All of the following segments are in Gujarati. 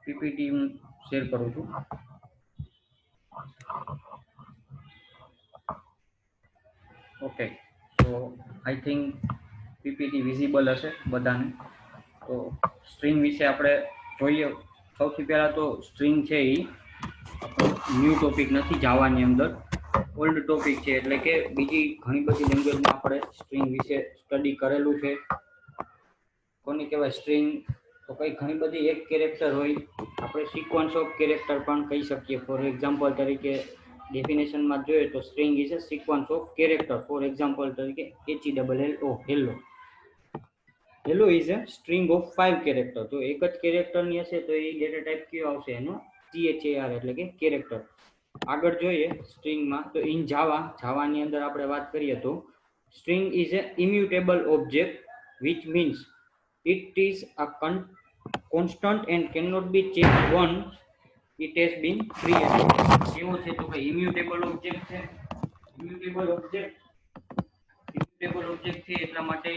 પીપીટી હું શેર કરું છું. Okay, so I think PPT visible હશે બધાને. તો સ્ટ્રિંગ વિશે આપણે જોઈએ. સૌથી પહેલા તો સ્ટ્રિંગ છે એ ન્યૂ ટોપિક નથી જાવાની અંદર, ઓલ્ડ ટોપિક છે. એટલે કે બીજી ઘણી બધી લેંગ્વેજમાં આપણે સ્ટ્રિંગ વિશે સ્ટડી કરેલું છે. કોની કહેવાય સ્ટ્રિંગ? તો કઈ ઘણી બધી એક કેરેક્ટર હોય, આપણે સિક્વન્સ ઓફ કેરેક્ટર પણ કહી શકીએ. ફોર એક્ઝામ્પલ તરીકે ડેફિનેશનમાં જોઈએ તો string is a sequence of character. Four example તરીકે HELLO, hello. Hello is a string of 5 character. તો એક જ કેરેક્ટરની હશે તો એ ડેટા ટાઈપ કયો આવશે? એનો CHAR એટલે કે કેરેક્ટર. આગળ જોઈએ સ્ટ્રિંગમાં તો ઇન જાવાની અંદર આપણે વાત કરીએ તો string is a immutable object which means it is a constant and cannot be changed once it has been created. કેવો છે તો કે ઇમ્યુટેબલ ઓબ્જેક્ટ છે. ઇમ્યુટેબલ ઓબ્જેક્ટ છે એટલા માટે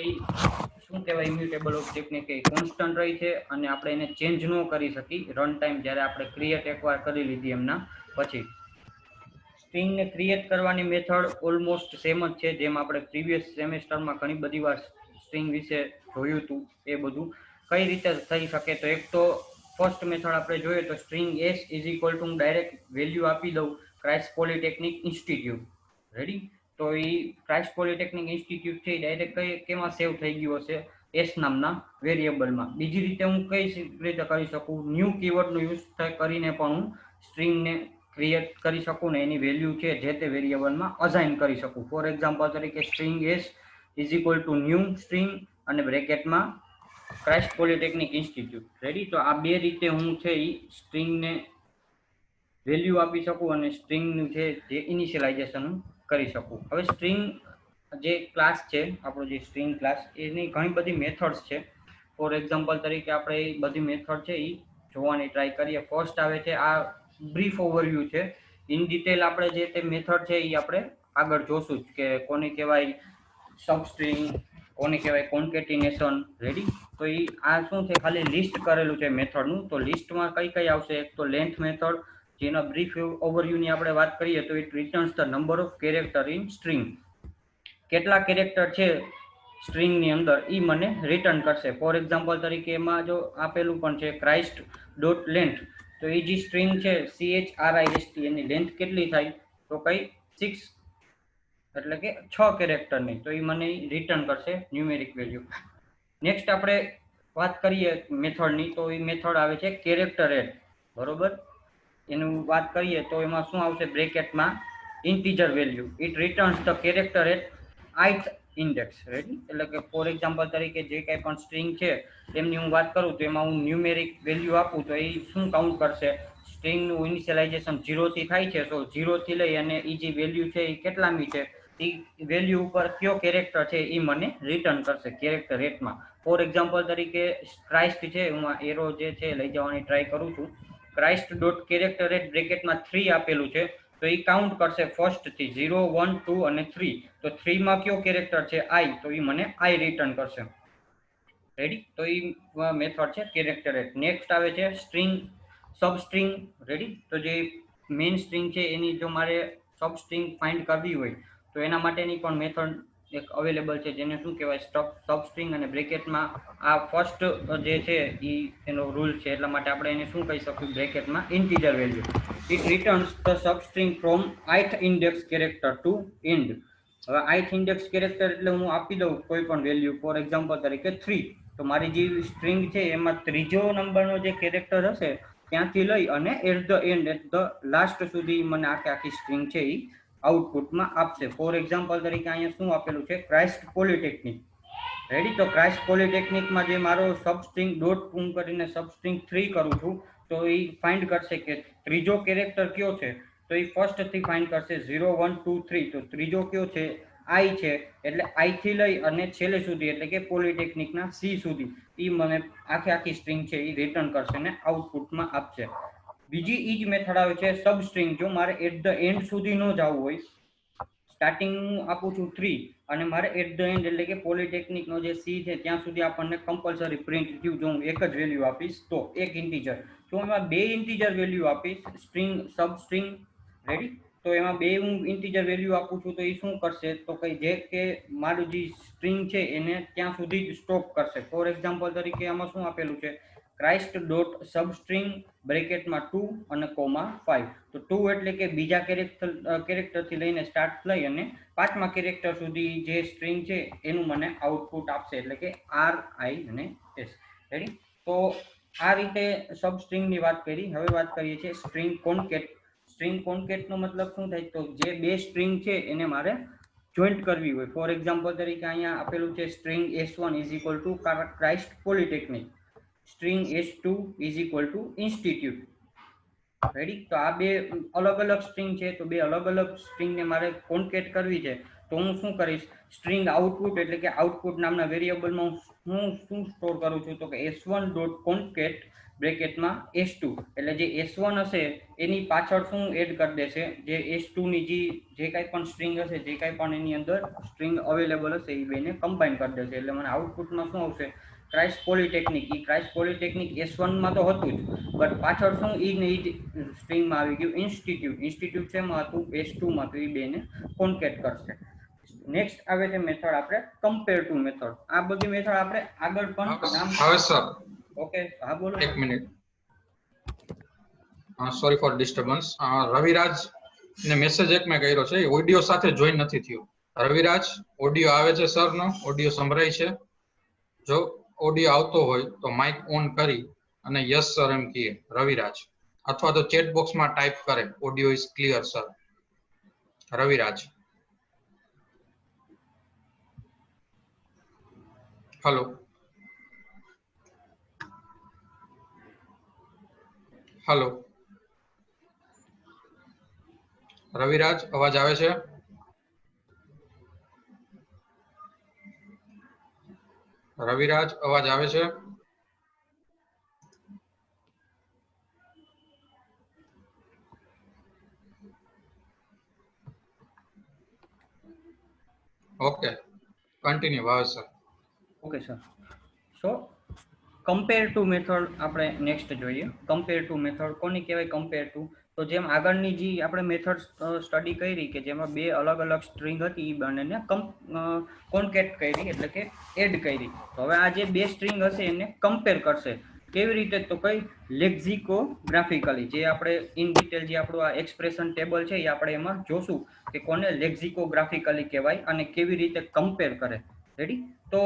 શું કહેવાય? ઇમ્યુટેબલ ઓબ્જેક્ટને કે કોન્સ્ટન્ટ રહી છે અને આપણે એને ચેન્જ ન કરી શકી રન ટાઈમ, જ્યારે આપણે ક્રિએટ એકવાર કરી લીધી એમના પછી. સ્ટ્રિંગને ક્રિએટ કરવાની મેથડ ઓલમોસ્ટ સેમ જ છે, જેમ આપણે પ્રીવિયસ સેમેસ્ટરમાં ઘણી બધી વાર સ્ટ્રિંગ વિશે જોયું હતું. એ બધું કઈ રીતે થઈ શકે? તો એક તો ફર્સ્ટ મેથડ આપણે જોઈએ તો string S is equal to હું ડાયરેક્ટ વેલ્યુ આપી દઉં ક્રાઇસ્ટ પોલિટેકનિક ઇન્સ્ટિટ્યૂટ. રેડી? તો એ ક્રાઇસ્ટ પોલિટેકનિક ઇન્સ્ટિટ્યૂટ છે ડાયરેક્ટ કેમાં સેવ થઈ ગયું હશે? એસ નામના વેરિયેબલમાં. બીજી રીતે હું કઈ રીતે કરી શકું? ન્યૂ કીવર્ડનો યુઝ કરીને પણ હું સ્ટ્રિંગને ક્રિએટ કરી શકું ને એની વેલ્યુ છે જે તે વેરિયેબલમાં અસાઇન કરી શકું. ફોર એક્ઝામ્પલ તરીકે string S is equal to new string અને બ્રેકેટમાં ક્રાઇસ્ટ પોલિટેકનિક ઇન્સ્ટિટ્યૂટ. રેડી? તો આ બે રીતે હું છે એ સ્ટ્રિંગને વેલ્યુ આપી શકું અને સ્ટ્રિંગનું છે જે ઇનિશિયલાઇઝેશન કરી શકું. હવે સ્ટ્રિંગ જે ક્લાસ છે આપણો, જે સ્ટ્રિંગ ક્લાસ, એની ઘણી બધી મેથડ્સ છે. ફોર એક્ઝામ્પલ તરીકે આપણે એ બધી મેથડ છે એ જોવાની ટ્રાય કરીએ. ફર્સ્ટ આવે છે, આ બ્રીફ ઓવરવ્યૂ છે. ઇન ડિટેલ આપણે જે તે મેથડ છે એ આપણે આગળ જોશું જ કે કોને કહેવાય સબસ્ટ્રિંગ, કોને કહેવાય કોન્કેટિનેશન. રેડી? તો એ આ શું છે? ખાલી લિસ્ટ કરેલું છે મેથડનું. તો લિસ્ટમાં કઈ કઈ આવશે? એક તો લેન્થ મેથડ, જેના બ્રીફ ઓવરવ્યુની આપણે વાત કરીએ તો it returns the number of character in string. કેટલા કેરેક્ટર છે સ્ટ્રિંગની અંદર એ મને રિટર્ન કરશે. ફોર એક્ઝામ્પલ તરીકે એમાં જો આપેલું પણ છે ક્રાઇસ્ટ ડોટ લેન્થ, તો એ જે સ્ટ્રિંગ છે CHRIST, એની લેન્થ કેટલી થાય? તો કઈ 6, એટલે કે 6 કેરેક્ટરની. તો એ મને રિટર્ન કરશે ન્યુમેરિક વેલ્યુ. નેક્સ્ટ આપણે વાત કરીએ મેથડની તો એ મેથડ આવે છે કેરેક્ટર એડ. બરોબર? એનું વાત કરીએ તો એમાં શું આવશે? બ્રેકેટમાં integer value. It returns the character at ith index. Ready? એટલે કે ફોર એક્ઝામ્પલ તરીકે જે કંઈ પણ સ્ટ્રિંગ છે તેમની હું વાત કરું તો એમાં હું ન્યુમેરિક વેલ્યુ આપું તો એ શું કાઉન્ટ કરશે? સ્ટ્રિંગનું ઇનિશિયલાઇઝેશન 0 થી થાય છે, તો 0 થી લઈ અને એ જે વેલ્યુ છે એ કેટલામી છે એ વેલ્યુ ઉપર કયો કેરેક્ટર છે એ મને રિટર્ન કરશે કેરેક્ટર રેટમાં. ફોર એક્ઝામ્પલ તરીકે ક્રાઇસ્ટ છે, હું એરો જે છે લઈ જવાની ટ્રાય કરું છું. ક્રાઇસ્ટ ડોટ કેરેક્ટર રેટ બ્રેકેટમાં 3 આપેલું છે, તો એ કાઉન્ટ કરશે ફર્સ્ટ થી 0, 1, 2 અને 3. તો 3 માં કયો કેરેક્ટર છે? I, તો એ મને I રિટર્ન કરશે. રેડી? તો એ મેથડ છે કેરેક્ટર રેટ. નેક્સ્ટ આવે છે સ્ટ્રિંગ સબસ્ટ્રિંગ. રેડી? તો જે મેઇન સ્ટ્રિંગ છે એની જો મારે સબસ્ટ્રિંગ ફાઇન્ડ કરવી હોય તો એના માટેની પણ મેથડ એક અવેલેબલ છે, જેને શું કહેવાય સબસ્ટ્રિંગ. અને બ્રેકેટમાં આ ફર્સ્ટ જે છે એ એનો રૂલ છે, એટલા માટે આપણે એને શું કહી શકીએ? બ્રેકેટમાં integer value. It returns the substring from ith index character to end. હવે ith ઇન્ડેક્સ કેરેક્ટર એટલે હું આપી દઉં કોઈ પણ વેલ્યુ, ફોર એક્ઝામ્પલ તરીકે 3. તો મારી જે સ્ટ્રિંગ છે એમાં ત્રીજો નંબરનો જે કેરેક્ટર હશે ત્યાંથી લઈ અને at the end, at the last સુધી મને આખી સ્ટ્રિંગ છે એ આઉટપુટમાં આપશે. ફોર એક્ઝામ્પલ તરીકે અહીંયા શું આપેલું છે? Christ polytechnic. રેડી? તો ક્રાઇસ્ટ પોલિટેકનિકમાં જે મારો સબસ્ટ્રિંગ ડોટ હું કરીને સબસ્ટ્રિંગ 3 કરું છું, તો એ ફાઇન્ડ કરશે કે ત્રીજો કેરેક્ટર કયો છે? તો એ ફર્સ્ટ થી ફાઇન્ડ કરશે 0, 1, 2, 3. તો ત્રીજો કયો છે? I છે. એટલે I થી લઈ અને છેલ્લે સુધી, એટલે કે પોલિટેકનિકના C સુધી એ મને આખી સ્ટ્રિંગ છે એ રિટર્ન કરશે ને આઉટપુટમાં આપશે. બીજી ઈ જ મેથડ આવે છે સબસ્ટ્રિંગ. જો મારે એટ ધ એન્ડ સુધી ન જવું હોય, સ્ટાર્ટિંગ આપું છું 3 અને મારે એટ ધ એન્ડ એટલે કે પોલિટેકનિકનો જે સી છે ત્યાં સુધી આપણને કમ્પલસરી પ્રિન્ટ થયું. જો હું એક જ વેલ્યુ આપીશ તો એક ઇન્ટીજર, જો એમાં બે ઇન્ટીજર વેલ્યુ આપીશ સ્ટ્રિંગ સબ સ્ટ્રિંગ રેડી, તો એમાં બે હું ઇન્ટીજર વેલ્યુ આપું છું તો એ શું કરશે તો કઈ જે કે મારું જે સ્ટ્રિંગ છે એને ત્યાં સુધી જ સ્ટોપ કરશે. ફોર એક્ઝામ્પલ તરીકે આમાં શું આપેલું છે, ક્રાઇસ્ટ ડોટ સબસ્ટ્રિંગ બ્રેકેટમાં 2 અને કોમા 5. તો 2 એટલે કે બીજા કેરેક્ટરથી લઈને સ્ટાર્ટ થઈ અને પાંચમા કેરેક્ટર સુધી જે સ્ટ્રિંગ છે એનું મને આઉટપુટ આપશે, એટલે કે આર આઈ અને એસ. રેડી, તો આ રીતે સબસ્ટ્રિંગની વાત કરી. હવે વાત કરીએ છીએ સ્ટ્રિંગ કોન્કેટ. સ્ટ્રિંગ કોન્કેટનો મતલબ શું થાય તો જે બે સ્ટ્રિંગ છે એને મારે જોઈન્ટ કરવી હોય. ફોર એક્ઝામ્પલ તરીકે અહીંયા આપેલું છે string S1 is equal to Christ polytechnic, string S2 is equal to institute. Ready, તો આ બે અલગ અલગ સ્ટ્રિંગ છે, તો બે અલગ અલગ સ્ટ્રિંગને મારે કોન્કેટ કરવી છે. તો હું શું કરીશ, સ્ટ્રિંગ આઉટપુટ એટલે કે આઉટપુટ નામના વેરિયેબલમાં હું શું સ્ટોર કરું છું તો કે S1 ડોટ કોન્કેટ બ્રેકેટમાં S2, એટલે જે S1 હશે એની પાછળ શું એડ કરી દેશે, જે S2 ની જે કાંઈ પણ સ્ટ્રિંગ હશે, જે કાંઈ પણ એની અંદર સ્ટ્રિંગ અવેલેબલ હશે એ બેને કમ્બાઈન કરી દેશે. એટલે મને આઉટપુટમાં શું આવશે, ક્રાઇસ્ટ પોલિટેકનિક. એ ક્રાઇસ્ટ પોલિટેકનિક S1 માં તો હતું જ, બટ પાછળ શું ઈ ને ઈ સ્ટ્રિંગમાં આવી ગયું ઇન્સ્ટિટ્યૂટ. ઇન્સ્ટિટ્યૂટ શેમાં હતું, S2 માં, તો એ બેને કોન્કેટ કરશે. નેક્સ્ટ આવે છે મેથડ આપણે કમ્પેર ટુ મેથડ. આ બધી મેથડ આપણે આગળ પણ નામ. હવે સર ઓકે, હા બોલો. એક minute, sorry for disturbance. Raviraj ને મેસેજ એક મેં કર્યો છે, ઓડિયો સાથે જોઈન નથી થયું. રવિરાજ, ઓડિયો આવે છે સર નો? ઓડિયો સંભળાય છે? જો ઓડિયો આવતો હોય તો માઇક ઓન કરી અને યસ સર એમ કહે રવિરાજ, અથવા તો ચેટ બોક્સમાં ટાઈપ કરે audio is clear sir. Raviraj, hello hello Raviraj, અવાજ આવે છે? રવિરાજ, અવાજ આવે છે? Okay, continue Bhavesh sir. Okay sir, so compare to method આપણે નેક્સ્ટ જોઈએ. કમ્પેર ટુ મેથડ કોની કહેવાય કમ્પેર ટુ? તો જેમ આગળની જે આપણે મેથડ સ્ટડી કરી કે જેમાં બે અલગ અલગ સ્ટ્રિંગ હતી એ બંનેને કોન્કેટ કરી એટલે કે એડ કરી. તો હવે આ જે બે સ્ટ્રિંગ હશે એને કમ્પેર કરશે. કેવી રીતે તો કઈ લેક્ઝિકોગ્રાફિકલી, જે આપણે ઇન ડિટેલ જે આપણું આ એક્સપ્રેશન ટેબલ છે એ આપણે એમાં જોશું કે કોને લેક્ઝિકોગ્રાફિકલી કહેવાય અને કેવી રીતે કમ્પેર કરે. રેડી, તો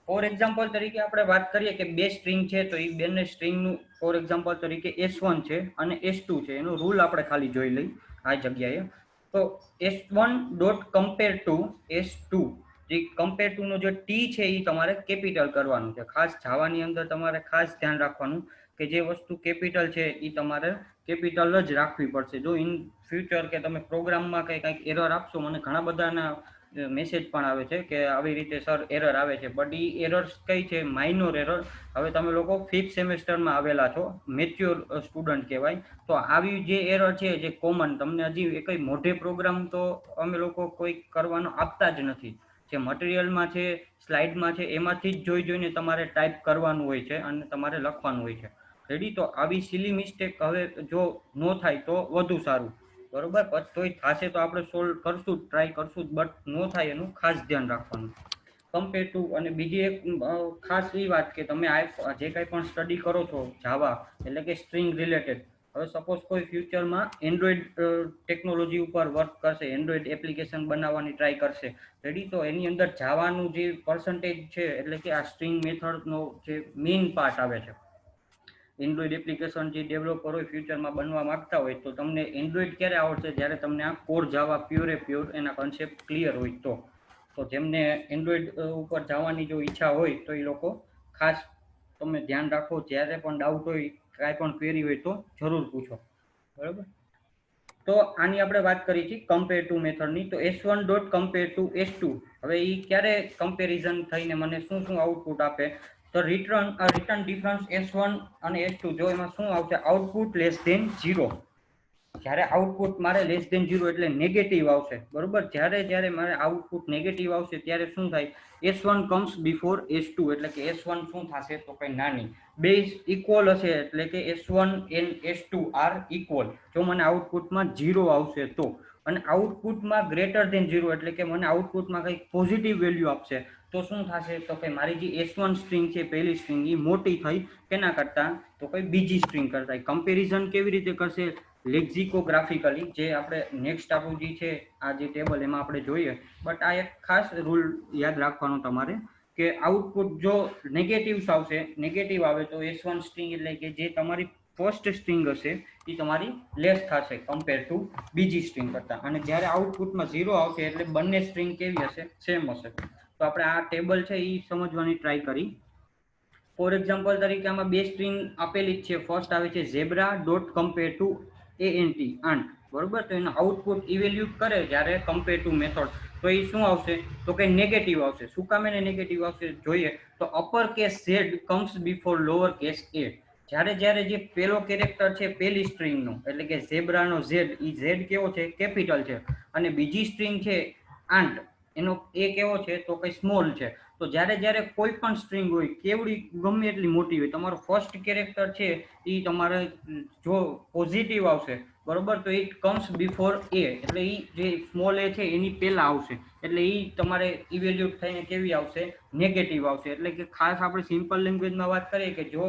ફોર એક્ઝામ્પલ તરીકે આપણે વાત કરીએ કે બે સ્ટ્રિંગ છે, તો એ બંને સ્ટ્રિંગનું ફોર એક્ઝામ્પલ તરીકે S1 છે અને S2 છે, એનો રૂલ આપણે ખાલી જોઈ લઈ આ જગ્યાએ. તો S1 dot compare to S2, જે કમ્પેર ટુ નો જે ટી છે એ તમારે કેપિટલ કરવાનું છે. ખાસ જાવાની અંદર તમારે ખાસ ધ્યાન રાખવાનું કે જે વસ્તુ કેપિટલ છે એ તમારે કેપિટલ જ રાખવી પડશે. જો ઇન ફ્યુચર કે તમે પ્રોગ્રામમાં કંઈક એરર આપશો, મને ઘણા બધાના મેસેજ પણ આવે છે કે આવી રીતે સર એરર આવે છે, બટ એ એરર્સ કઈ છે, માઇનોર એરર. હવે તમે લોકો 5th સેમેસ્ટરમાં આવેલા છો, મેચ્યોર સ્ટુડન્ટ કહેવાય, તો આવી જે એરર છે જે કોમન તમને હજી કઈ મોઢે પ્રોગ્રામ તો અમે લોકો કોઈ કરવાનો આપતા જ નથી. જે મટીરિયલમાં છે, સ્લાઇડમાં છે, એમાંથી જ જોઈ જોઈને તમારે ટાઈપ કરવાનું હોય છે અને તમારે લખવાનું હોય છે. રેડી, તો આવી સિલી મિસ્ટેક હવે જો ન થાય તો વધુ સારું, બરોબર. તોય થશે તો આપણે સોલ્વ કરશું, ટ્રાય કરશું, બટ ન થાય એનું ખાસ ધ્યાન રાખવાનું. Compare to. અને બીજી એક ખાસ એ વાત કે તમે જે કાંઈ પણ સ્ટડી કરો છો જાવા એટલે કે સ્ટ્રિંગ રિલેટેડ, હવે સપોઝ કોઈ ફ્યુચરમાં એન્ડ્રોઈડ ટેકનોલોજી ઉપર વર્ક કરશે, એન્ડ્રોઈડ એપ્લિકેશન બનાવવાની ટ્રાય કરશે. રેડી, તો એની અંદર જાવાનું જે પર્સન્ટેજ છે એટલે કે આ સ્ટ્રિંગ મેથડનો જે મેઇન પાર્ટ આવે છે. એન્ડ્રોઈડ એપ્લિકેશન જે ડેવલપર હોય ફ્યુચરમાં બનવા માંગતા હોય તો તમને એન્ડ્રોઈડ ક્યારે આવડશે, જ્યારે તમને આ કોર જાવા પ્યોરે પ્યોર એના કન્સેપ્ટ ક્લિયર હોય તો જેમને એન્ડ્રોઈડ ઉપર જવાની જો ઈચ્છા હોય તો એ લોકો ખાસ તમે ધ્યાન રાખો, જ્યારે પણ ડાઉટ હોય, કાંઈ પણ ક્વેરી હોય તો જરૂર પૂછો, બરાબર. તો આની આપણે વાત કરી છે કમ્પેર ટુ મેથડની. તો S1 dot compare to S2, હવે એ ક્યારે કમ્પેરિઝન થઈને મને શું શું આઉટપુટ આપે, તો રિટર્ન ડિફરન્સ S1 અને S2, જો એમાં શું આવશે આઉટપુટ લેસ ધેન 0. જ્યારે આઉટપુટ મારે લેસ ધેન 0 એટલે નેગેટિવ આવશે, બરોબર. જ્યારે મારે આઉટપુટ નેગેટિવ આવશે ત્યારે શું થાય, S1 કમ્સ બિફોર S2 એટલે કે S1 શું થશે તો કઈ નાની બે ઇક્વલ હશે એટલે કે S1 and S2 R equal. જો મને આઉટપુટમાં 0 આવશે તો, અને આઉટપુટમાં ગ્રેટર ધેન 0 એટલે કે મને આઉટપુટમાં કંઈક પોઝિટિવ વેલ્યુ આપશે તો શું થશે તો કે મારી જે S1 સ્ટ્રિંગ છે પહેલી સ્ટ્રિંગ એ મોટી થઈ કેના કરતા તો કઈ બીજી સ્ટ્રિંગ કરતા. કમ્પેરિઝન કેવી રીતે કરશે, લેક્ઝિકોગ્રાફિકલી, જે આપણે નેક્સ્ટ આપણું જે છે આ જે ટેબલ એમાં આપણે જોઈએ. બટ આ એક ખાસ રૂલ યાદ રાખવાનો તમારે કે આઉટપુટ જો નેગેટિવ આવશે, નેગેટિવ આવે તો S1 સ્ટ્રિંગ એટલે કે જે તમારી ફર્સ્ટ સ્ટ્રિંગ હશે એ તમારી લેસ થશે કમ્પેર ટુ બીજી સ્ટ્રિંગ કરતા. અને જ્યારે આઉટપુટમાં 0 આવશે એટલે બંને સ્ટ્રિંગ કેવી હશે, સેમ હશે. તો આપણે આ ટેબલ છે એ સમજવાની ટ્રાય કરી. ફોર એક્ઝામ્પલ તરીકે આમાં બે સ્ટ્રિંગ આપેલી જ છે. ફર્સ્ટ આવે છે zebra dot compare to aunt, બરોબર. તો એનો આઉટપુટ ઇવેલ્યુટ કરે જ્યારે કમ્પેર ટુ મેથડ તો એ શું આવશે તો કે નેગેટિવ આવશે. શું કામ એને નેગેટિવ આવશે જોઈએ તો upper case Z comes before lower case a. જ્યારે જે પેલો કેરેક્ટર છે પેલી સ્ટ્રિંગનો એટલે કે ઝેબ્રાનો ઝેડ, એ ઝેડ કેવો છે કેપિટલ છે, અને બીજી સ્ટ્રિંગ છે આંટ એનો એ કેવો છે તો કઈ સ્મોલ છે. તો જ્યારે કોઈ પણ સ્ટ્રિંગ હોય કેવડી ગમે એટલી મોટી હોય, તમારો ફર્સ્ટ કેરેક્ટર છે એ તમારે જો પોઝિટિવ આવશે, બરોબર, તો ઇટ કમ્સ બિફોર એ એટલે એ જે સ્મોલ એ છે એની પહેલા આવશે એટલે એ તમારે ઇવેલ્યુટ થઈને કેવી આવશે, નેગેટિવ આવશે. એટલે કે ખાસ આપણે સિમ્પલ લેંગ્વેજમાં વાત કરીએ કે જો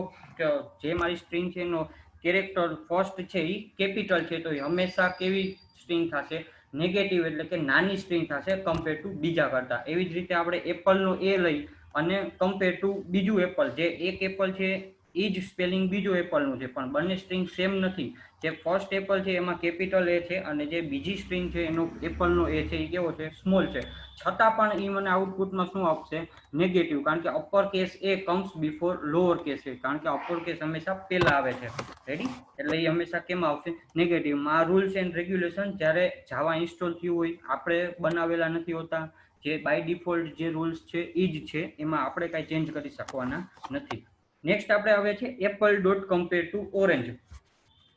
જે મારી સ્ટ્રિંગ છે એનો કેરેક્ટર ફર્સ્ટ છે એ કેપિટલ છે તો એ હંમેશા કેવી સ્ટ્રિંગ થશે, નેગેટિવ એટલે કે નાની સ્ટ્રિંગ થશે કમ્પેર ટુ બીજા કરતા. એવી જ રીતે આપણે એપલનો એ લઈ અને કમ્પેર ટુ બીજું એપલ, જે એક એપલ છે એ જ સ્પેલિંગ બીજું એપલનું છે પણ બંને સ્ટ્રિંગ સેમ નથી. જે ફર્સ્ટ એપલ છે એમાં કેપિટલ એ છે અને જે બીજી સ્ટ્રિંગ છે એનો એપલનો એ છે એ કેવો છે, સ્મોલ છે. છતાં પણ એ મને આઉટપુટમાં શું આપશે, નેગેટિવ. કારણ કે અપર કેસ એ કમ્સ બિફોર લોઅર કેસ એ, કારણ કે અપર કેસ હંમેશા પહેલા આવે છે. રેડી, એટલે એ હંમેશા કેમાં આવશે, નેગેટિવમાં. આ રૂલ્સ એન્ડ રેગ્યુલેશન જ્યારે જાવા ઇન્સ્ટોલ થયું હોય, આપણે બનાવેલા નથી હોતા, જે બાય ડિફોલ્ટ જે રૂલ્સ છે એ જ છે, એમાં આપણે કાંઈ ચેન્જ કરી શકવાના નથી. નેક્સ્ટ આપણે આવે છે Apple dot compare to orange,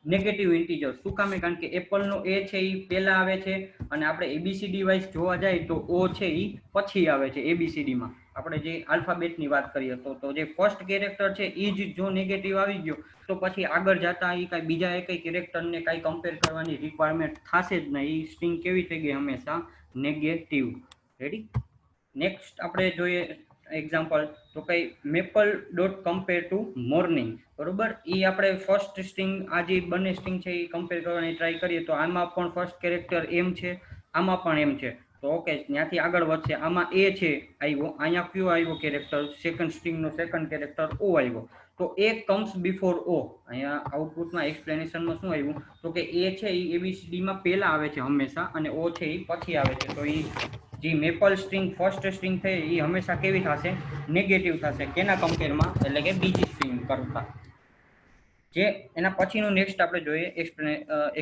negative integer. શું કામે, કારણ કે એપલનો એ છે એ પહેલા આવે છે અને આપણે એબીસીડી વાઇઝ જોવા જાય તો ઓ છે એ પછી આવે છે એબીસીડીમાં. આપણે જે આલ્ફાબેટની વાત કરીએ તો જે ફર્સ્ટ કેરેક્ટર છે એ જ જો નેગેટિવ આવી ગયો તો પછી આગળ જતા એ કાંઈ બીજા એકઈ કેરેક્ટરને કાંઈ કમ્પેર કરવાની રિક્વાયરમેન્ટ થશે જ નહીં. એ સ્ટ્રિંગ કેવી થઈ ગઈ, હંમેશા નેગેટિવ. રેડી, નેક્સ્ટ આપણે જોઈએ એક્ઝામ્પલ તો કઈ maple dot compare to morning, બરોબર. એ આપણે ફર્સ્ટ સ્ટ્રિંગ, આ જે બંને સ્ટ્રિંગ છે એ કમ્પેર કરવાની ટ્રાય કરીએ તો આમાં પણ ફર્સ્ટ કેરેક્ટર એમ છે, આમાં પણ એમ છે. તો ઓકે, ત્યાંથી આગળ વધશે. આમાં એ છે આવ્યો, અહીંયા કયો આવ્યો કેરેક્ટર, સેકન્ડ સ્ટ્રિંગનો સેકન્ડ કેરેક્ટર ઓ આવ્યો. તો એ કમ્સ બિફોર ઓ. અહીંયા આઉટપુટમાં એક્સપ્લેનેશનમાં શું આવ્યું તો કે એ છે એ એબીસીડીમાં પહેલા આવે છે હંમેશા અને ઓ છે એ પછી આવે છે. તો એ જે મેપલ સ્ટ્રિંગ ફર્સ્ટ સ્ટ્રિંગ થઈ એ હંમેશા કેવી થશે, નેગેટિવ થશે. કેના કમ્પેરમાં, એટલે કે બીજી સ્ટ્રિંગ કરતા. જે એના પછીનું નેક્સ્ટ આપણે જોઈએ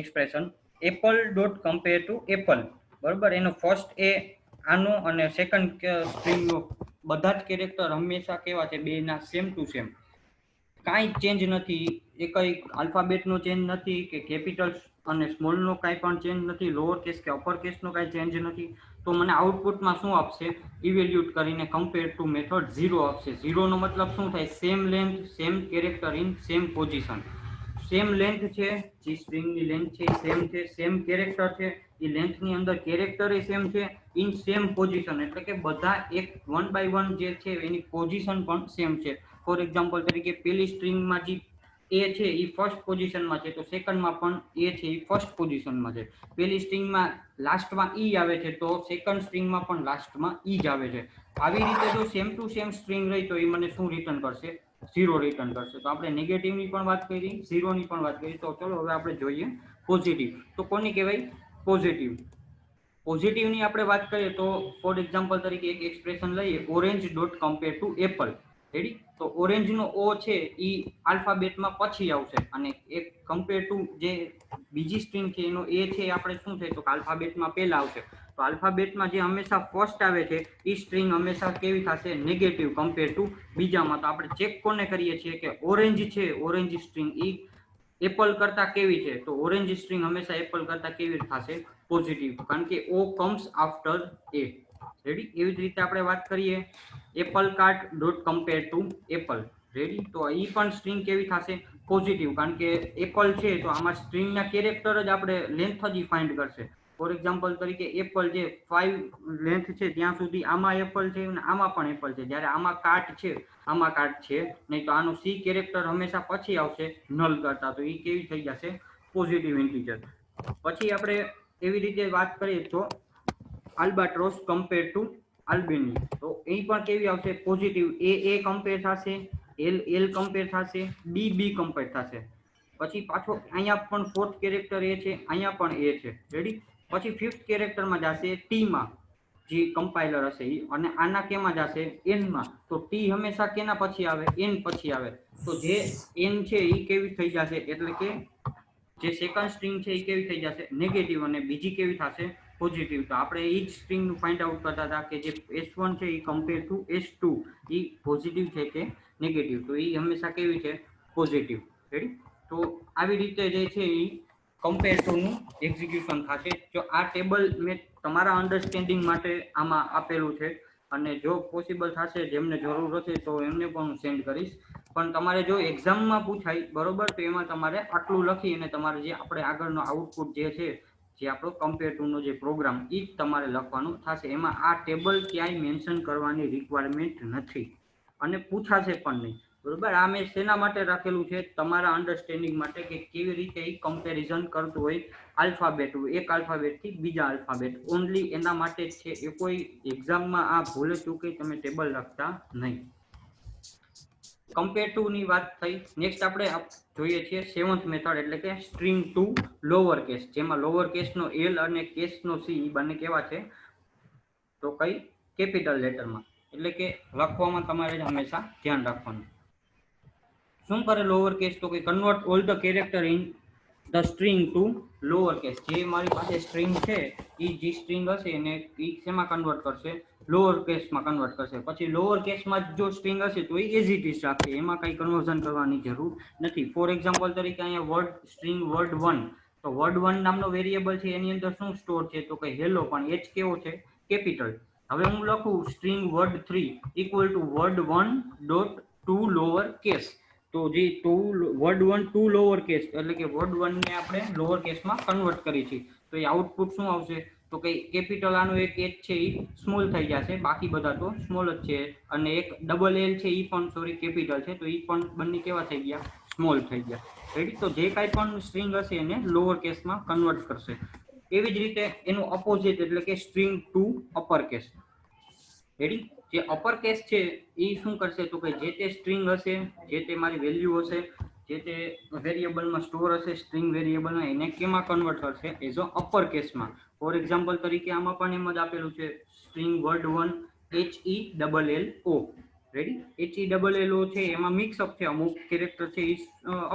expression Apple dot compare to Apple, બરોબર. એનો ફર્સ્ટ એ આનો અને સેકન્ડ સ્ટ્રિંગનો બધા જ કેરેક્ટર હંમેશા કેવા છે, બેના સેમ ટુ સેમ, કાંઈ ચેન્જ નથી. એ કઈ આલ્ફાબેટનો ચેન્જ નથી કે કેપિટલ અને સ્મોલનો કાંઈ પણ ચેન્જ નથી, લોઅર કેસ કે અપર કેસનો કાંઈ ચેન્જ નથી. તો મને આઉટપુટમાં શું આપશે, ઇવેલ્યુટ કરીને કમ્પેર ટુ મેથડ 0 આપશે. 0 નો મતલબ શું થાય, same length, same character in same position. Same length છે, જે સ્ટ્રિંગની લેન્થ છે એ સેમ છે, સેમ કેરેક્ટર છે, એ લેન્થની અંદર કેરેક્ટર એ સેમ છે, ઇન સેમ પોઝિશન એટલે કે બધા એક 1 by 1 જે છે એની પોઝિશન પણ સેમ છે. ફોર એક્ઝામ્પલ તરીકે પેલી સ્ટ્રિંગમાં જે એ છે એ ફર્સ્ટ પોઝિશનમાં છે તો સેકન્ડમાં પણ એ છે એ ફર્સ્ટ પોઝિશનમાં છે. પેલી સ્ટ્રિંગમાં લાસ્ટમાં ઈ આવે છે તો સેકન્ડ સ્ટ્રિંગમાં પણ લાસ્ટમાં ઈ જ આવે છે. આવી રીતે જો સેમ ટુ સેમ સ્ટ્રિંગ રહી તો એ મને શું રિટર્ન કરશે, 0 રિટર્ન કરશે. તો આપણે નેગેટિવની પણ વાત કરી, 0ની પણ વાત કરી. તો ચલો હવે આપણે જોઈએ પોઝિટિવ. તો કોની કહેવાય, પોઝિટિવ. પોઝિટિવની આપણે વાત કરીએ તો ફોર એક્ઝામ્પલ તરીકે એક એક્સપ્રેશન લઈએ, orange dot compare to Apple. Ready, તો ઓરેન્જનો ઓ છે એ આલ્ફાબેટમાં પછી આવશે અને એક કમ્પેર ટુ જે બીજી સ્ટ્રિંગ છે એનો એ છે આપણે શું છે તો આલ્ફાબેટમાં પહેલા આવશે. તો આલ્ફાબેટમાં જે હંમેશા ફર્સ્ટ આવે છે એ સ્ટ્રિંગ હંમેશા કેવી થશે, નેગેટિવ કમ્પેર ટુ બીજામાં. તો આપણે ચેક કોને કરીએ છીએ કે ઓરેન્જ છે, ઓરેન્જ સ્ટ્રિંગ એ એપલ કરતા કેવી છે, તો ઓરેન્જ સ્ટ્રિંગ હંમેશા એપલ કરતા કેવી થશે, પોઝિટિવ, કારણ કે ઓ કમ્સ આફ્ટર એ. રેડી. એવી જ રીતે આપણે વાત કરીએ Apple cart dot compare to Apple. Ready. તો એ પણ સ્ટ્રિંગ કેવી થશે, પોઝિટિવ, કારણ કે એપલ છે તો આમાં સ્ટ્રિંગના કેરેક્ટર જ આપણે લેન્થ જ ફાઇન્ડ કરશે. ફોર એક્ઝામ્પલ તરીકે એપલ જે 5 લેન્થ છે ત્યાં સુધી આમાં એપલ છે અને આમાં પણ એપલ છે, જ્યારે આમાં કાર્ટ છે આમાં કાર્ટ છે નહીં, તો આનું સી કેરેક્ટર હંમેશા પછી આવશે નલ કરતા, તો એ કેવી થઈ જશે, પોઝિટિવ ઇન્ટીજર. પછી આપણે એવી રીતે વાત કરીએ તો આલ્બાટ્રોસ કમ્પેર ટુ આલ્બેની, તો એ પણ કેવી આવશે, પોઝિટિવ. એ કમ્પેર થશે, એલ કમ્પેર થશે, બી કમ્પેર થશે. પછી પાછો અહીંયા પણ ફોર્થ કેરેક્ટર એ છે, અહીંયા પણ એ છે. રેડી. પછી ફિફ્થ કેરેક્ટરમાં જશે ટી માં, જે કમ્પાઇલર હશે ઈ, અને આના કેમાં જશે, એન માં. તો ટી હંમેશા કેના પછી આવે, એન પછી આવે. તો જે એન છે એ કેવી થઈ જશે, એટલે કે જે સેકન્ડ સ્ટ્રિંગ છે એ કેવી થઈ જશે, નેગેટિવ, અને બીજી કેવી થશે, પોઝિટિવ. તો આપણે એ જ સ્ટ્રિંગનું ફાઇન્ડ આઉટ કરતા હતા કે જે S1 છે એ કમ્પેર ટુ S2 એ પોઝિટિવ છે કે નેગેટિવ, તો એ હંમેશા કેવી છે, પોઝિટિવ. રેડી. તો આવી રીતે જે છે એ કમ્પેર ટુ નું એક્ઝિક્યુશન થશે. જો આ ટેબલ મેં તમારા અન્ડરસ્ટેન્ડિંગ માટે આમાં આપેલું છે, અને જો પોસિબલ થશે જેમને જરૂર હશે તો એમને પણ હું સેન્ડ કરીશ. પણ તમારે જો એક્ઝામમાં પૂછાય બરોબર, તો એમાં તમારે આટલું લખી અને તમારે જે આપણે આગળનો આઉટપુટ જે છે, જે આપણો કમ્પેર ટુ નો જે પ્રોગ્રામ, એ જ તમારે લખવાનું થશે. એમાં આ ટેબલ ક્યાંય મેન્શન કરવાની રિક્વાયરમેન્ટ નથી અને પૂછાશે પણ નહીં. બરોબર. આ મેં શેના માટે રાખેલું છે, તમારા અન્ડરસ્ટેન્ડિંગ માટે, કે કેવી રીતે એ કમ્પેરિઝન કરતું હોય આલ્ફાબેટ, એક આલ્ફાબેટ થી બીજા આલ્ફાબેટ, ઓનલી એના માટે જ છે. એ કોઈ એક્ઝામમાં આ ભૂલે ચૂકે તમે ટેબલ લખતા નહીં. કમ્પેર ટુ ની વાત થઈ. નેક્સ્ટ આપણે જોઈએ છીએ સેવન્થ મેથડ, એટલે કે સ્ટ્રિંગ ટુ લોઅર કેસ, જેમાં લોઅર કેસનો એલ અને કેસનો સી બંને કેવા છે, તો કઈ કેપિટલ લેટરમાં, એટલે કે લખવામાં તમારે હંમેશા ધ્યાન રાખવાનું. શું કરે લોઅર કેસ, તો કે convert all the character in the string to lower case. જે મારી પાસે સ્ટ્રિંગ છે એ જે સ્ટ્રિંગ હશે એને એ શેમાં કન્વર્ટ કરશે, લોઅર કેસમાં કન્વર્ટ કરશે. પછી લોઅર કેસમાં જો સ્ટ્રિંગ હશે તો એ એઝ ઇટ ઇઝ રાખશે, એમાં કઈ કન્વર્ઝન કરવાની જરૂર નથી. ફોર એક્ઝામ્પલ તરીકે અહીંયા વર્ડ સ્ટ્રિંગ વર્ડ 1, તો વર્ડ 1 નામનો વેરિયેબલ છે, એની અંદર શું સ્ટોર છે, તો કે હેલો, પણ એચ કેવો છે, કેપિટલ. હવે હું લખું string word 3 equal to word 1 dot to lower case, તો જે વર્ડ 1 ટુ લોઅર કેસ, એટલે કે વર્ડ 1 ને આપણે લોઅર કેસમાં કન્વર્ટ કરી છે, તો એ આઉટપુટ શું આવશે, તો કે કેપિટલ, આનો એક એચ છે એ સ્મોલ થઈ જશે, બાકી બધા તો સ્મોલ જ છે, અને એક ડબલ એલ છે એ પણ સોરી કેપિટલ છે, તો એ પણ બંને કેવા થઈ ગયા, સ્મોલ થઈ ગયા. રેડી. તો જે કાંઈ પણ સ્ટ્રિંગ હશે એને લોઅર કેસમાં કન્વર્ટ કરશે. એવી જ રીતે એનું અપોઝિટ, એટલે કે string to upper case. Ready. જે અપર કેસ છે એ શું કરશે, તો કે જે તે સ્ટ્રિંગ હશે, જે તે મારી વેલ્યુ હશે, જે તે વેરિયેબલમાં સ્ટોર હશે, સ્ટ્રિંગ વેરિયેબલમાં, એને કેમાં કન્વર્ટ કરશે, એઝ અ અપર કેસમાં. ફોર એક્ઝામ્પલ તરીકે આમાં પણ એમ જ આપેલું છે, string word 1 HELLO. Ready. HELLO છે એમાં મિક્સઅપ છે, અમુક કેરેક્ટર છે એ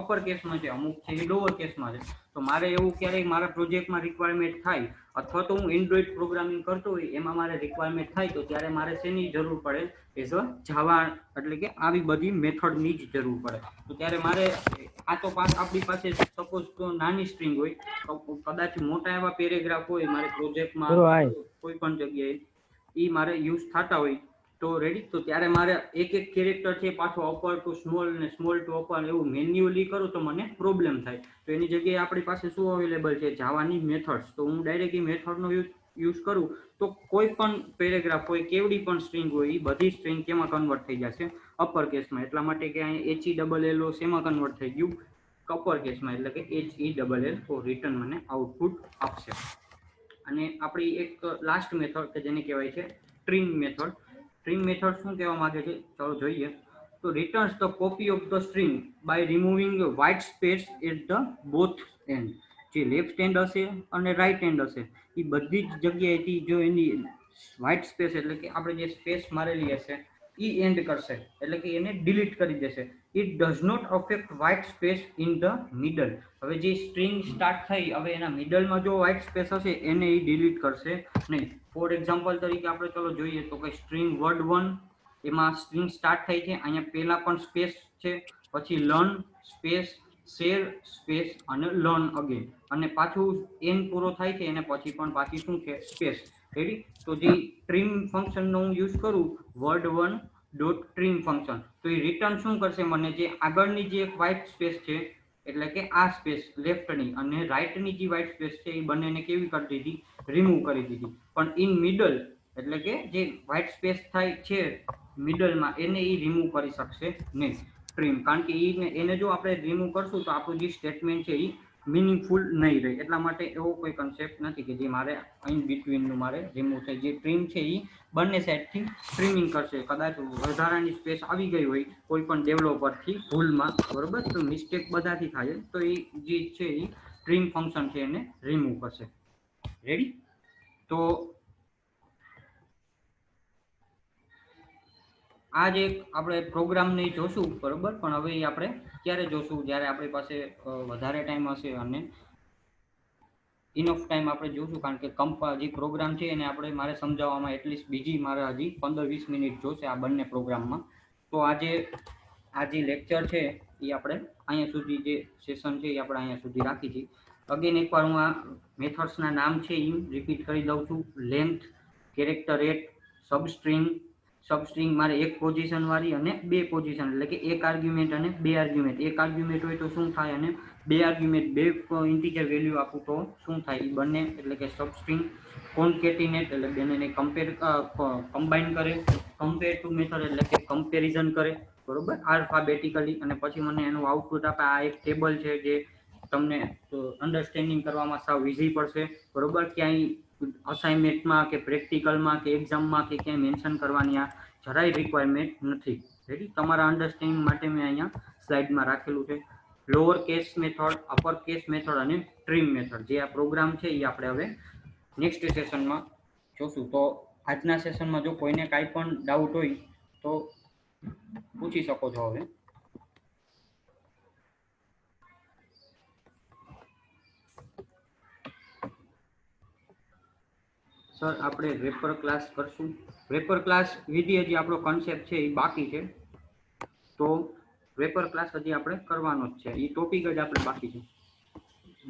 અપર કેસમાં છે, અમુક છે એ લોઅર કેસમાં છે. તો મારે એવું ક્યારેય મારા પ્રોજેક્ટમાં રિક્વાયરમેન્ટ થાય, અથવા તો હું એન્ડ્રોઈડ પ્રોગ્રામિંગ કરતો હોય એમાં મારે રિક્વાયરમેન્ટ થાય, તો ત્યારે મારે શેની જરૂર પડે, એઝ અ જાવા, એટલે કે આવી બધી મેથડની જ જરૂર પડે. તો ત્યારે મારે આ તો આપણી પાસે સપોઝ તો નાની સ્ટ્રિંગ હોય, તો કદાચ મોટા એવા પેરેગ્રાફ હોય મારે પ્રોજેક્ટમાં કોઈ પણ જગ્યાએ એ મારે યુઝ થતા હોય, તો રેડી. તો ત્યારે મારે એક એક કેરેક્ટર છે પાછો અપર ટુ સ્મોલ ને સ્મોલ ટુ અપર એવું મેન્યુઅલી કરું તો મને પ્રોબ્લેમ થાય. તો એની જગ્યાએ આપણી પાસે શું અવેલેબલ છે, જાવાની મેથડ્સ. તો હું ડાયરેક્ટ એ મેથડનો યુઝ કરું તો કોઈ પણ પેરેગ્રાફ હોય, કેવડી પણ સ્ટ્રિંગ હોય, એ બધી સ્ટ્રિંગ કેમાં કન્વર્ટ થઈ જશે, અપર કેસમાં. એટલા માટે કે અહીં HELLO શેમાં કન્વર્ટ થઈ ગયું, અપર કેસમાં, એટલે કે HELL, તો રિટર્ન મને આઉટપુટ આપશે. અને આપણી એક લાસ્ટ મેથડ કે જેને કહેવાય છે ટ્રીમ મેથડ. ટ્રીમ મેથડ શું કહેવા માંગે છે, ચાલો જોઈએ. તો returns the copy of the string by removing white space at the both end. જે લેફ્ટ હેન્ડ હશે અને રાઈટ હેન્ડ હશે, એ બધી જ જગ્યાએથી જો એની વ્હાઇટ સ્પેસ, એટલે કે આપણે જે સ્પેસ મારેલી હશે એ એન્ડ કરશે, એટલે કે એને ડિલીટ કરી દેશે. It does not affect white space in the middle. હવે જે સ્ટ્રિંગ સ્ટાર્ટ થઈ, હવે એના મિડલમાં જો વ્હાઇટ સ્પેસ હશે એને એ ડિલીટ કરશે નહીં. ફોર એક્ઝામ્પલ તરીકે આપણે ચલો જોઈએ તો કે સ્ટ્રિંગ વર્ડ 1, એમાં સ્ટ્રિંગ સ્ટાર્ટ થઈ છે, અહીંયા પહેલા પણ સ્પેસ છે, પછી લર્ન સ્પેસ શેર સ્પેસ અને લર્ન અગેન, અને પાછું એન પૂરો થાય છે એને પછી પણ પાછી શું છે સ્પેસ. રેડી? તો જે ટ્રીમ ફંક્શનનો હું યુઝ કરું word1 ડોટ ટ્રીમ ફંક્શન, તો એ રિટર્ન શું કરશે મને, જે આગળની જે એક વ્હાઇટ સ્પેસ છે એટલે કે આ સ્પેસ લેફ્ટની અને રાઈટની જે વ્હાઇટ સ્પેસ છે એ બંનેને કેવી કરી દીધી, રિમૂવ કરી દીધી. પણ ઇન મિડલ એટલે કે જે વ્હાઇટ સ્પેસ થાય છે મિડલમાં એને એ રિમૂવ કરી શકશે નહીં ટ્રીમ, કારણ કે એને જો આપણે રિમૂવ કરશું તો આપણું જે સ્ટેટમેન્ટ છે એ મિનિંગફુલ નહીં રહે. એટલા માટે એવો કોઈ કન્સેપ્ટ નથી કે જે મારે ઇન બિટવીનનું મારે રિમૂવ થાય. જે ટ્રીમ છે એ બંને સાઈડથી ટ્રીમિંગ કરશે. કદાચ વધારાની સ્પેસ આવી ગઈ હોય કોઈ પણ ડેવલપરથી ભૂલમાં, બરોબર, તો મિસ્ટેક બધાથી થાય, તો એ જે છે એ ટ્રીમ ફંક્શન છે એને રિમૂવ કરશે. રેડી? તો આ જે આપણે પ્રોગ્રામને જોશું, બરોબર, પણ હવે આપણે ક્યારે જોશું, જ્યારે આપણી પાસે વધારે ટાઈમ હશે અને ઇનફ ટાઈમ આપણે જોશું, કારણ કે જે પ્રોગ્રામ છે એને આપણે મારે સમજાવવામાં એટલીસ્ટ બીજી મારે હજી 15-20 મિનિટ જોશે આ બંને પ્રોગ્રામમાં. તો આ જે લેક્ચર છે એ આપણે અહીંયા સુધી, જે સેશન છે એ આપણે અહીંયા સુધી રાખી છીએ. અગેન એકવાર હું આ મેથડ્સના નામ છે એ રિપીટ કરી દઉં છું. લેન્થ, કેરેક્ટરેટ, સબસ્ટ્રિંગ મારે એક પોઝિશન વાળી અને બે પોઝિશન, એટલે કે એક આર્ગ્યુમેન્ટ અને બે આર્ગ્યુમેન્ટ. એક આર્ગ્યુમેન્ટ હોય તો શું થાય, અને બે આર્ગ્યુમેન્ટ, બે ઇન્ટીજર વેલ્યુ આપું તો શું થાય, એ બંને એટલે કે સબસ્ટ્રિંગ. કોન્કેટિનેટ એટલે બંનેને કમ્બાઈન કરે. કમ્પેર ટુ મેથડ એટલે કે કમ્પેરિઝન કરે, બરોબર, આલ્ફાબેટિકલી, અને પછી મને એનું આઉટપુટ આપે. આ એક ટેબલ છે જે તમને અન્ડરસ્ટેન્ડિંગ કરવામાં સાવ ઇઝી પડશે, બરોબર. ક્યાંય અસાઇનમેન્ટમાં કે પ્રેક્ટિકલમાં કે એક્ઝામમાં કે ક્યાંય મેન્શન કરવાની આ જરાય રિક્વાયરમેન્ટ નથી. રેડી? તમારા અન્ડરસ્ટેન્ડિંગ માટે મેં અહીંયા સ્લાઇડમાં રાખેલું છે. Lower case method, upper case method અને ટ્રીમ મેથડ, જે આ પ્રોગ્રામ છે એ આપણે હવે નેક્સ્ટ સેશનમાં જોશું. તો આજના સેશનમાં જો કોઈને કાંઈ પણ ડાઉટ હોય તો પૂછી શકો છો હવે. સર, આપણે રેપર ક્લાસ કરશું. રેપર ક્લાસ વિધિ હજી આપણો કન્સેપ્ટ છે એ બાકી છે, તો રેપર ક્લાસ હજી આપણે કરવાનો જ છે. એ ટોપિક જ આપણે બાકી છે.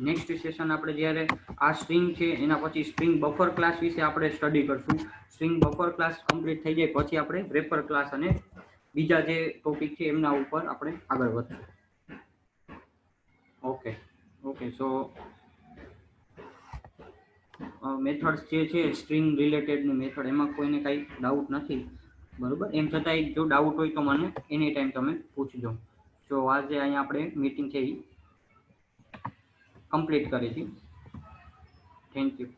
નેક્સ્ટ સેશન આપણે જ્યારે આ સ્ટ્રિંગ છે એના પછી સ્ટ્રિંગ બફર ક્લાસ વિશે આપણે સ્ટડી કરશું. સ્ટ્રિંગ બફર ક્લાસ કમ્પ્લીટ થઈ જાય પછી આપણે રેપર ક્લાસ અને બીજા જે ટોપિક છે એમના ઉપર આપણે આગળ વધશું. ઓકે. સો મેથડ્સ જે છે સ્ટ્રિંગ રિલેટેડની મેથડ, એમાં કોઈને કાંઈ ડાઉટ નથી, બરોબર. એમ છતાંય જો ડાઉટ હોય તો મને એની ટાઈમ તમે પૂછજો. જો આજે અહીંયા આપણે મીટિંગ છે એ કમ્પ્લીટ કરી હતી. Thank you.